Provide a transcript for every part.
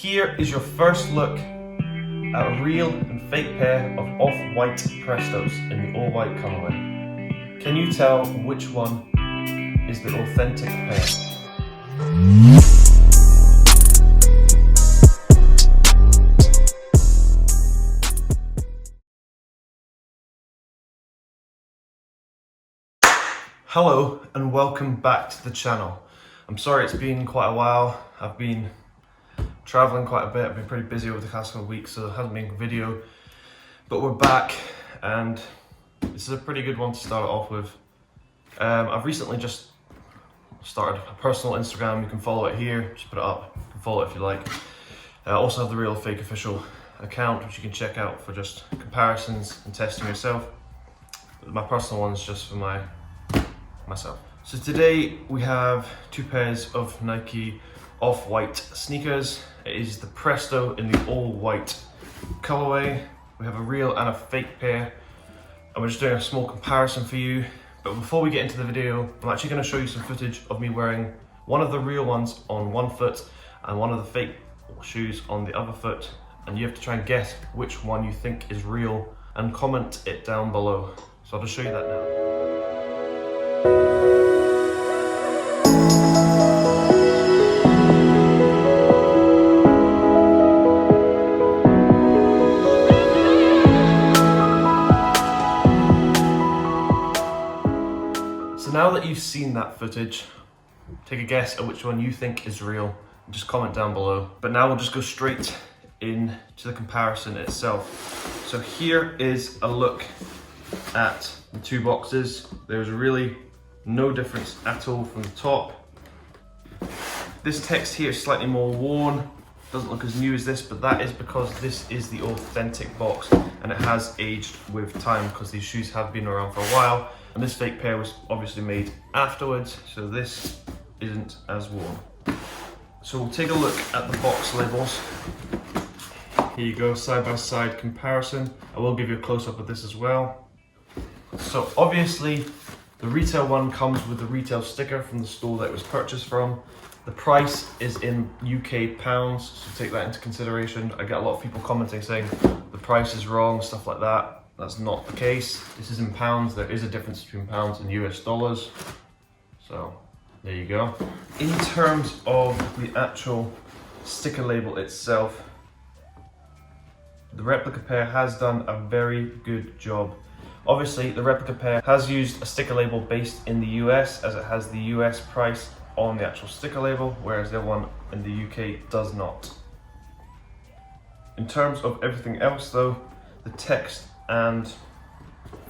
here is your first look at a real and fake pair of off-white Prestos in the all-white colorway. Can you tell which one is the authentic pair? Hello and welcome back to the channel. I'm sorry it's been quite a while. I've been traveling quite a bit. I've been pretty busy over the past couple of weeks, so there hasn't been a video. But we're back and this is a pretty good one to start off with. I've recently just started a personal Instagram. You can follow it here, just put it up. You can follow it if you like. I also have the RealorFakeOfficial account, which you can check out for just comparisons and testing yourself. My personal one is just for myself. So today we have two pairs of Nike Off-White sneakers. It is the Presto in the all-white colorway. We have a real and a fake pair, and we're just doing a small comparison for you. But before we get into the video, I'm actually going to show you some footage of me wearing one of the real ones on one foot and one of the fake shoes on the other foot, and you have to try and guess which one you think is real and comment it down below. So I'll just show you that now. Now that you've seen that footage, take a guess at which one you think is real. Just comment down below. But now we'll just go straight into the comparison itself. So here is a look at the two boxes. There's really no difference at all from the top. This text here is slightly more worn. Doesn't look as new as this, but that is because this is the authentic box and it has aged with time because these shoes have been around for a while. And this fake pair was obviously made afterwards, so this isn't as worn. So we'll take a look at the box labels. Here you go, side by side comparison. I will give you a close-up of this as well. So obviously, the retail one comes with the retail sticker from the store that it was purchased from. The price is in UK pounds, so take that into consideration. I get a lot of people commenting saying the price is wrong, stuff like that. That's not the case. This is in pounds. There is a difference between pounds and US dollars. So there you go. In terms of the actual sticker label itself, the replica pair has done a very good job. Obviously, the replica pair has used a sticker label based in the US, as it has the US price on the actual sticker label, whereas the one in the UK does not. In terms of everything else though, the text and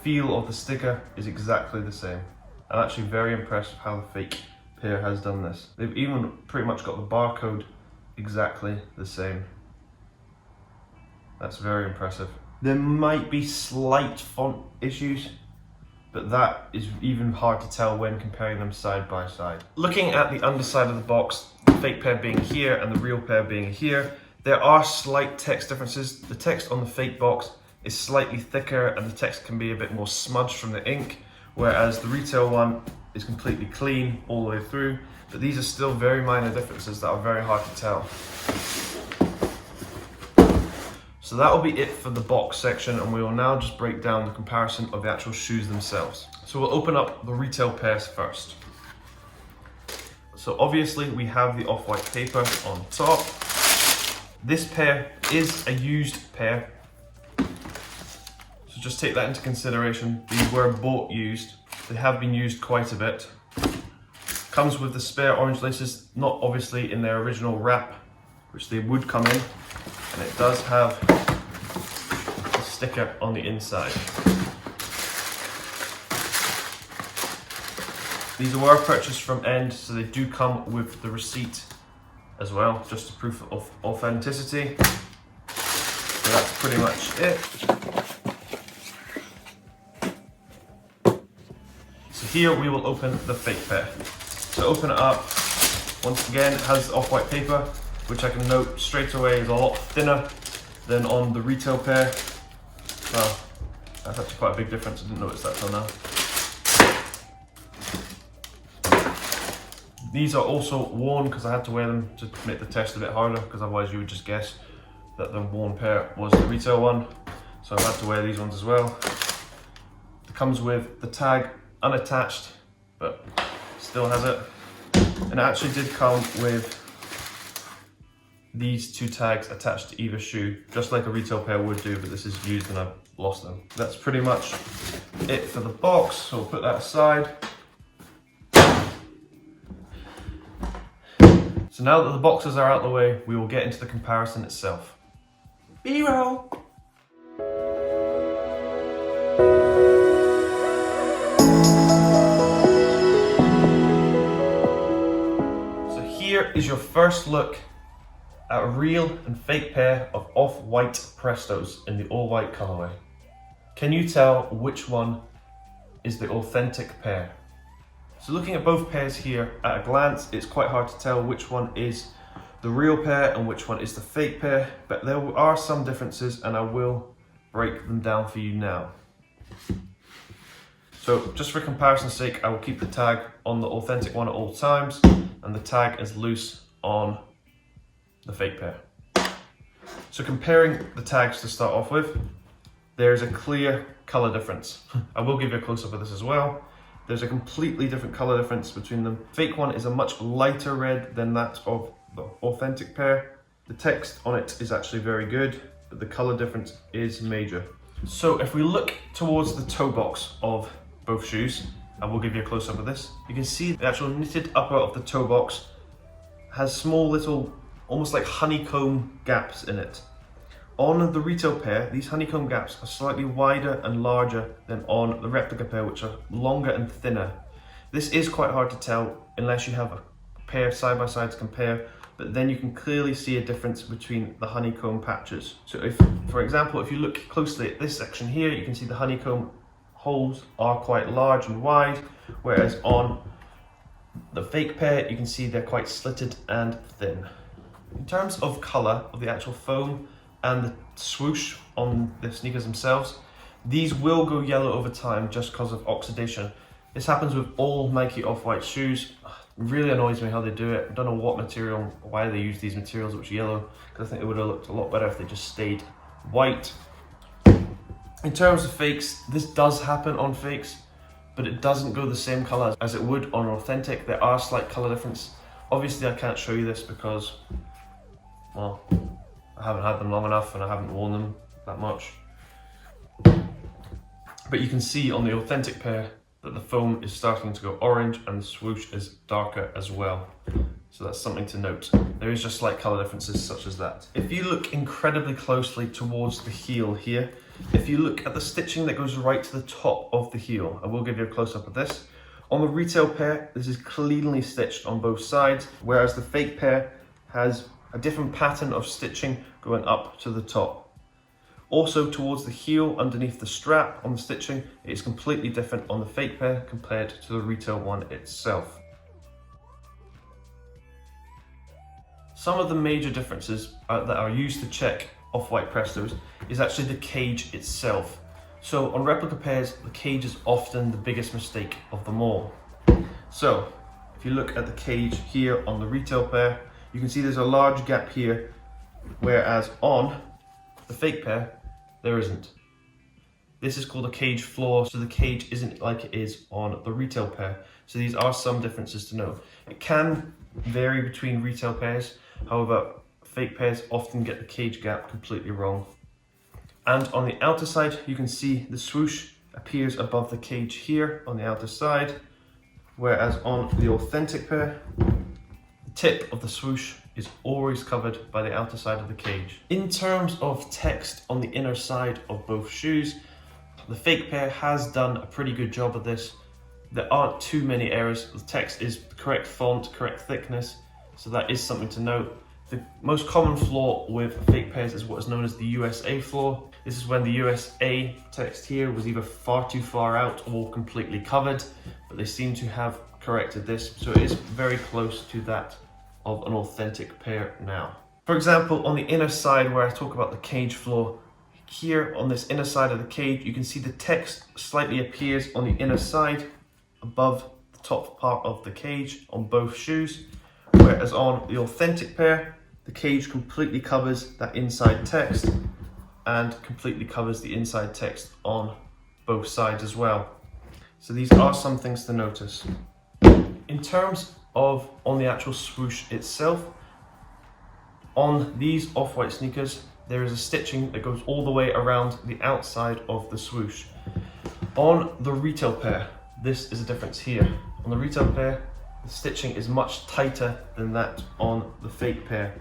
feel of the sticker is exactly the same. I'm actually very impressed with how the fake pair has done this. They've even pretty much got the barcode exactly the same. That's very impressive. There might be slight font issues, but that is even hard to tell when comparing them side by side. Looking at the underside of the box, the fake pair being here and the real pair being here, there are slight text differences. The text on the fake box is slightly thicker and the text can be a bit more smudged from the ink, whereas the retail one is completely clean all the way through. But these are still very minor differences that are very hard to tell. So that will be it for the box section, and we will now just break down the comparison of the actual shoes themselves. So we'll open up the retail pairs first. So obviously we have the off-white paper on top. This pair is a used pair. So just take that into consideration. These were bought used. They have been used quite a bit. Comes with the spare orange laces, not obviously in their original wrap, which they would come in. And it does have a sticker on the inside. These were purchased from End, so they do come with the receipt as well, just a proof of authenticity. So that's pretty much it. So here we will open the fake pair. So open it up. Once again, it has off-white paper, which I can note straight away is a lot thinner than on the retail pair. Well, that's actually quite a big difference. I didn't notice that till now. These are also worn because I had to wear them to make the test a bit harder, because otherwise you would just guess that the worn pair was the retail one. So I've had to wear these ones as well. It comes with the tag unattached, but still has it. And it actually did come with these two tags attached to either shoe, just like a retail pair would do, but this is used and I've lost them. That's pretty much it for the box, so we'll put that aside. So now that the boxes are out of the way, we will get into the comparison itself. B-roll! So here is your first look at a real and fake pair of off-white Prestos in the all-white colorway. Can you tell which one is the authentic pair? So looking at both pairs here at a glance, it's quite hard to tell which one is the real pair and which one is the fake pair, but there are some differences and I will break them down for you now. So just for comparison's sake, I will keep the tag on the authentic one at all times and the tag is loose on the fake pair. So comparing the tags to start off with, there's a clear color difference. I will give you a close-up of this as well. There's a completely different color difference between them. Fake one is a much lighter red than that of the authentic pair. The text on it is actually very good, but the color difference is major. So if we look towards the toe box of both shoes, I will give you a close-up of this. You can see the actual knitted upper of the toe box has small little, almost like honeycomb gaps in it. On the retail pair, these honeycomb gaps are slightly wider and larger than on the replica pair, which are longer and thinner. This is quite hard to tell unless you have a pair side by side to compare, but then you can clearly see a difference between the honeycomb patches. So if, for example, if you look closely at this section here, you can see the honeycomb holes are quite large and wide, whereas on the fake pair, you can see they're quite slitted and thin. In terms of color of the actual foam and the swoosh on the sneakers themselves, these will go yellow over time just because of oxidation. This happens with all Nike Off-White shoes. It really annoys me how they do it. I don't know what material, why they use these materials which are yellow, because I think it would have looked a lot better if they just stayed white. In terms of fakes, this does happen on fakes, but it doesn't go the same color as it would on authentic. There are slight color difference. Obviously I can't show you this because, well, I haven't had them long enough and I haven't worn them that much. But you can see on the authentic pair that the foam is starting to go orange and the swoosh is darker as well. So that's something to note. There is just slight color differences such as that. If you look incredibly closely towards the heel here, if you look at the stitching that goes right to the top of the heel, I will give you a close-up of this. On the retail pair, this is cleanly stitched on both sides, whereas the fake pair has a different pattern of stitching going up to the top. Also towards the heel, underneath the strap on the stitching, it is completely different on the fake pair compared to the retail one itself. Some of the major differences that are used to check Off-White Prestos is actually the cage itself. So on replica pairs, the cage is often the biggest mistake of them all. So if you look at the cage here on the retail pair, you can see there's a large gap here, whereas on the fake pair, there isn't. This is called a cage floor, so the cage isn't like it is on the retail pair. So these are some differences to know. It can vary between retail pairs, however, fake pairs often get the cage gap completely wrong. And on the outer side, you can see the swoosh appears above the cage here on the outer side, whereas on the authentic pair, tip of the swoosh is always covered by the outer side of the cage. In terms of text on the inner side of both shoes, the fake pair has done a pretty good job of this. There aren't too many errors. The text is the correct font, correct thickness, so that is something to note. The most common flaw with fake pairs is what is known as the USA flaw. This is when the USA text here was either far too far out or completely covered, but they seem to have corrected this, so it is very close to that of an authentic pair now. For example, on the inner side where I talk about the cage flaw, here on this inner side of the cage, you can see the text slightly appears on the inner side above the top part of the cage on both shoes, whereas on the authentic pair, the cage completely covers that inside text and completely covers the inside text on both sides as well. So these are some things to notice. In terms of on the actual swoosh itself, on these off-white sneakers, there is a stitching that goes all the way around the outside of the swoosh. On the retail pair, this is a difference here. On the retail pair, the stitching is much tighter than that on the fake pair.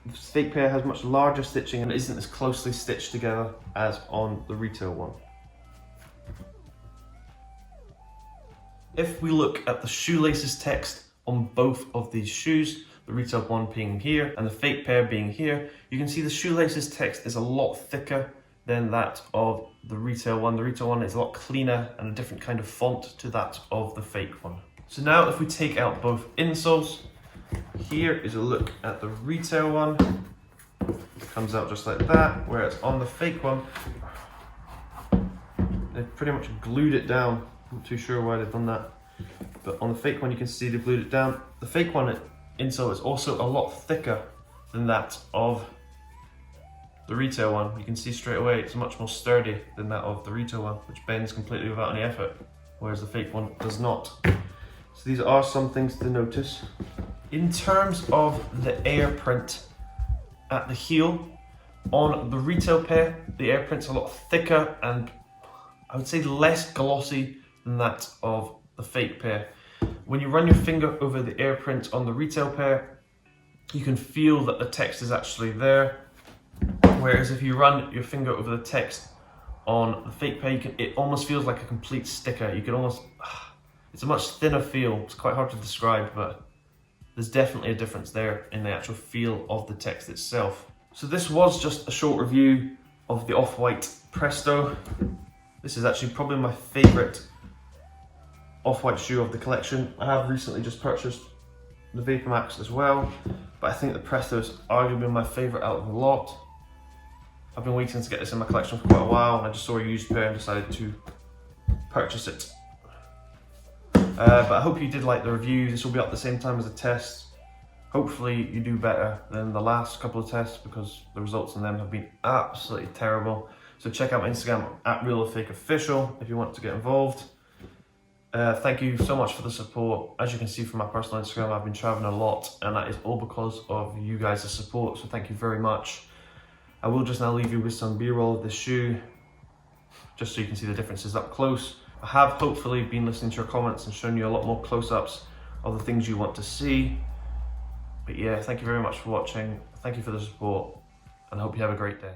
The fake pair has much larger stitching and isn't as closely stitched together as on the retail one. If we look at the shoelaces text on both of these shoes, the retail one being here and the fake pair being here, you can see the shoelaces text is a lot thicker than that of the retail one. The retail one is a lot cleaner and a different kind of font to that of the fake one. So now if we take out both insoles, here is a look at the retail one. It comes out just like that, whereas on the fake one, they've pretty much glued it down. I'm not too sure why they've done that, but on the fake one you can see they glued it down. The fake one insole is also a lot thicker than that of the retail one. You can see straight away it's much more sturdy than that of the retail one, which bends completely without any effort, whereas the fake one does not. So these are some things to notice. In terms of the air print at the heel, on the retail pair, the air print's a lot thicker and I would say less glossy than that of the fake pair. When you run your finger over the air print on the retail pair, you can feel that the text is actually there. Whereas if you run your finger over the text on the fake pair, it almost feels like a complete sticker. You can almost, it's a much thinner feel. It's quite hard to describe, but there's definitely a difference there in the actual feel of the text itself. So this was just a short review of the Off-White Presto. This is actually probably my favorite off-white shoe of the collection. I have recently just purchased the Vapor Max as well, but I think the Presto is arguably my favorite out of the lot. I've been waiting to get this in my collection for quite a while, and I just saw a used pair and decided to purchase it. But I hope you did like the review. This will be up at the same time as the tests. Hopefully you do better than the last couple of tests, because the results in them have been absolutely terrible. So check out my Instagram at RealorFakeOfficial if you want to get involved. Thank you so much for the support. As you can see from my personal Instagram, I've been traveling a lot, and that is all because of you guys' support, so thank you very much. I will just now leave you with some B-roll of this shoe, just so you can see the differences up close. I have hopefully been listening to your comments and shown you a lot more close-ups of the things you want to see. But yeah, thank you very much for watching. Thank you for the support, and I hope you have a great day.